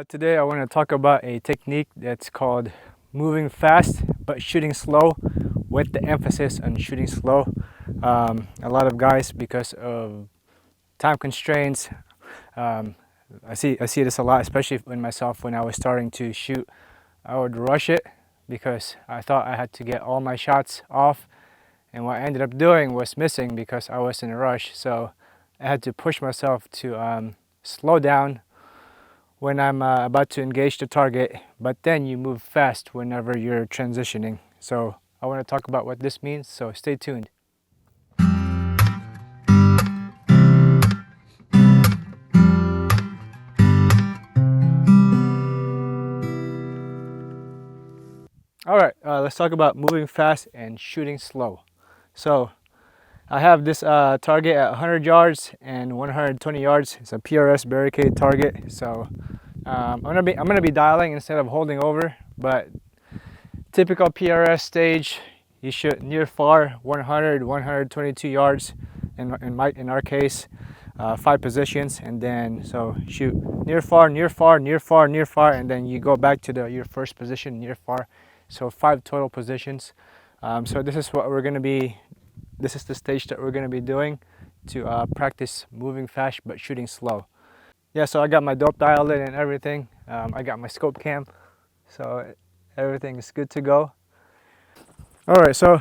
Today I want to talk about a technique that's called moving fast but shooting slow, with the emphasis on shooting slow. A lot of guys, because of time constraints, um, I see this a lot, especially in myself. When I was starting to shoot, I would rush it because I thought I had to get all my shots off, and what I ended up doing was missing because I was in a rush. So I had to push myself to slow down when I'm about to engage the target, but then you move fast whenever you're transitioning. So I want to talk about what this means, so stay tuned. Alright, let's talk about moving fast and shooting slow. So I have this target at 100 yards and 120 yards. It's a PRS barricade target. So I'm gonna be dialing instead of holding over, but typical PRS stage, you shoot near far 100, 122 yards in our case, 5 positions, and then so shoot near far, near far, near far, near far, and then you go back to your first position, near far. So 5 total positions. So this is what we're gonna be. This is the stage that we're gonna be doing to practice moving fast but shooting slow. Yeah, so I got my dope dialed in and everything. I got my scope cam, so everything is good to go. All right, so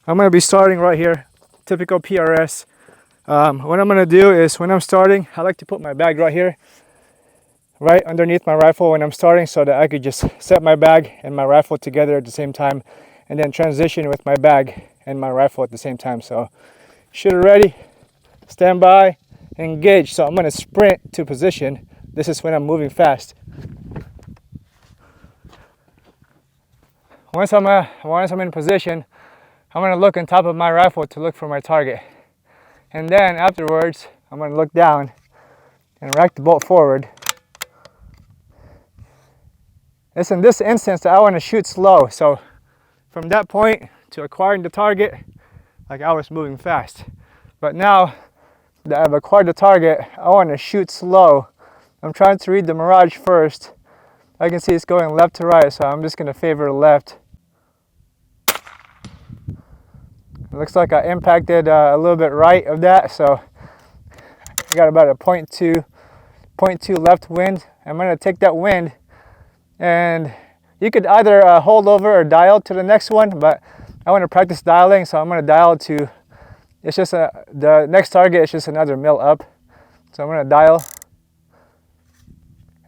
I'm gonna be starting right here, typical PRS. What I'm gonna do is, when I'm starting, I like to put my bag right here, right underneath my rifle when I'm starting, so that I could just set my bag and my rifle together at the same time, and then transition with my bag and my rifle at the same time. So shooter ready, stand by, engage. So I'm gonna sprint to position. This is when I'm moving fast. Once I'm in position, I'm gonna look on top of my rifle to look for my target. And then afterwards, I'm gonna look down and rack the bolt forward. It's in this instance that I wanna shoot slow. So from that point to acquiring the target, like, I was moving fast. But now that I've acquired the target, I wanna shoot slow. I'm trying to read the mirage first. I can see it's going left to right, so I'm just gonna favor left. It looks like I impacted a little bit right of that, so I got about a 0.2 left wind. I'm gonna take that wind, and you could either hold over or dial to the next one, but I want to practice dialing, so I'm gonna dial to, it's just the next target is just another mil up. So I'm gonna dial,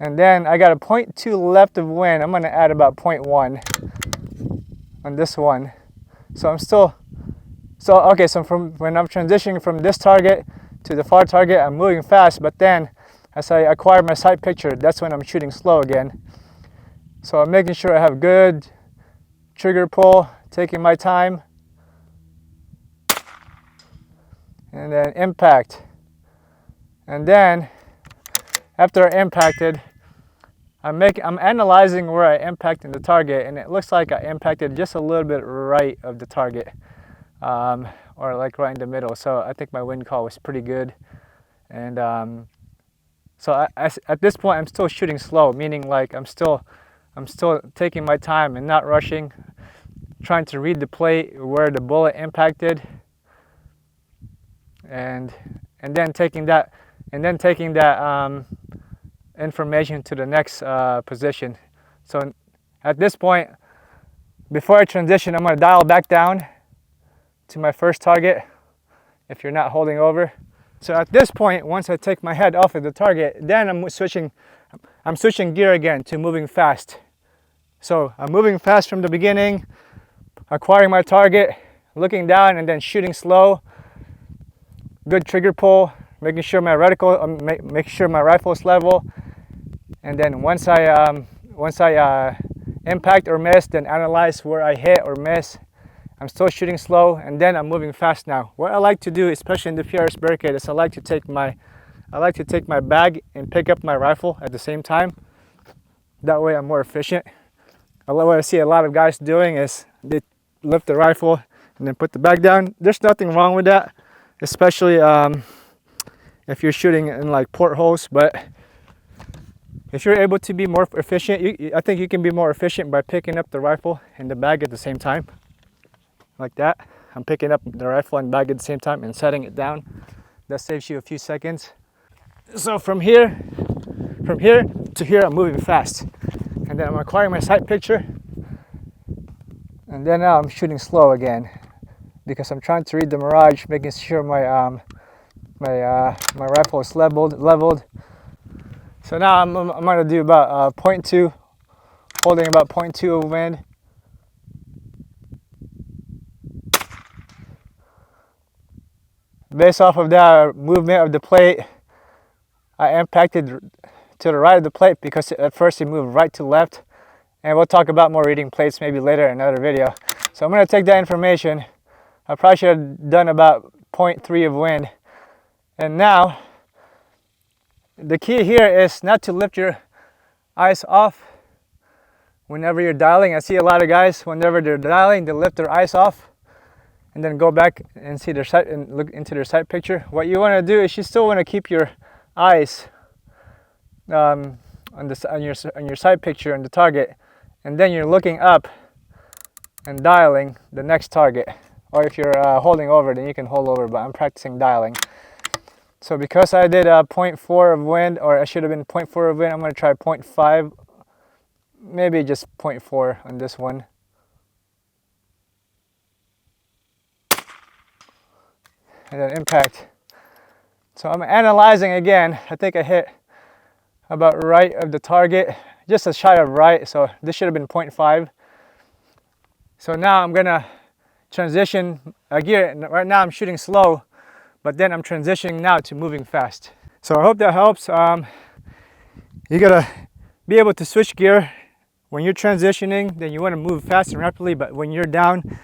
and then I got a 0.2 left of wind. I'm gonna add about 0.1 on this one. So I'm still, okay, so from when I'm transitioning from this target to the far target, I'm moving fast, but then as I acquire my sight picture, that's when I'm shooting slow again. So I'm making sure I have good trigger pull, taking my time, and then impact. And then after I impacted, I'm analyzing where I impacted the target, and it looks like I impacted just a little bit right of the target, or like right in the middle. So I think my wind call was pretty good. And so at this point, I'm still shooting slow, meaning like I'm still taking my time and not rushing, trying to read the plate where the bullet impacted, and then taking that information to the next position. So at this point, before I transition, I'm going to dial back down to my first target if you're not holding over. So at this point, once I take my head off of the target, then I'm switching gear again to moving fast. So I'm moving fast from the beginning, acquiring my target, looking down, and then shooting slow. Good trigger pull, making sure my rifle is level. And then once I impact or miss, then analyze where I hit or miss. I'm still shooting slow, and then I'm moving fast now. What I like to do, especially in the PRS barricade, is I like to take my bag and pick up my rifle at the same time. That way I'm more efficient. What I see a lot of guys doing is they lift the rifle and then put the bag down. There's nothing wrong with that, especially if you're shooting in like portholes. But If you're able to be more efficient, I think you can be more efficient by picking up the rifle and the bag at the same time, like that. I'm picking up the rifle and bag at the same time and setting it down. That saves you a few seconds. So from here to here, I'm moving fast, and then I'm acquiring my sight picture, and then now I'm shooting slow again because I'm trying to read the mirage, making sure my my rifle is leveled. So now I'm gonna do about 0.2, holding about 0.2 of wind. Based off of that movement of the plate, I impacted to the right of the plate because at first it moved right to left, and we'll talk about more reading plates maybe later in another video. So I'm gonna take that information. I probably should have done about 0.3 of wind. And now, the key here is not to lift your eyes off whenever you're dialing. I see a lot of guys, whenever they're dialing, they lift their eyes off and then go back and see their sight and look into their sight picture. What you want to do is you still want to keep your eyes on your sight picture on the target, and then you're looking up and dialing the next target. Or if you're holding over, then you can hold over, but I'm practicing dialing. So because I did 0.4 of wind, or I should have been 0.4 of wind, I'm going to try 0.5, maybe just 0.4 on this one. And then impact. So I'm analyzing again. I think I hit about right of the target, just a shy of right, so this should have been 0.5. So now I'm going to transition gear. Right now I'm shooting slow, but then I'm transitioning now to moving fast. So I hope that helps. You gotta be able to switch gear. When you're transitioning, then you want to move fast and rapidly, but when you're down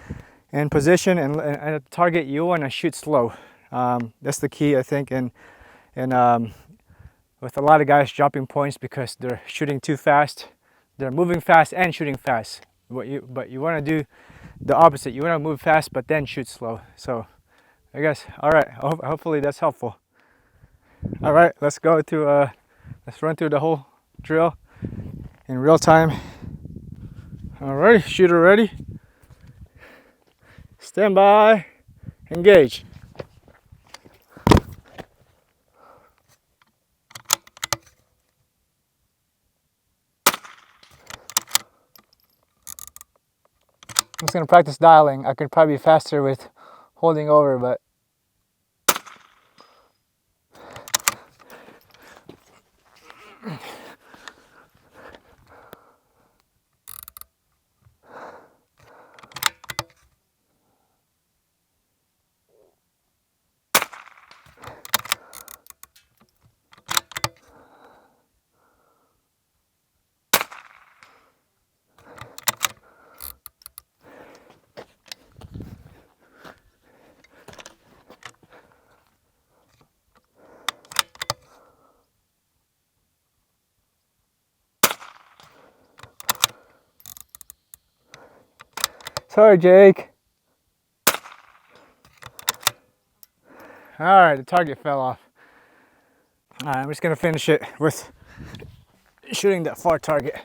in position and at the target, you want to shoot slow. That's the key, I think, and with a lot of guys dropping points because they're shooting too fast. They're moving fast and shooting fast. But you want to do the opposite. You want to move fast, but then shoot slow. So I guess, all right, hopefully that's helpful. All right, let's run through the whole drill in real time. All right, shooter ready. Stand by, engage. I'm just gonna practice dialing. I could probably be faster with holding over, but sorry, Jake. All right, the target fell off. All right, I'm just gonna finish it with shooting that far target.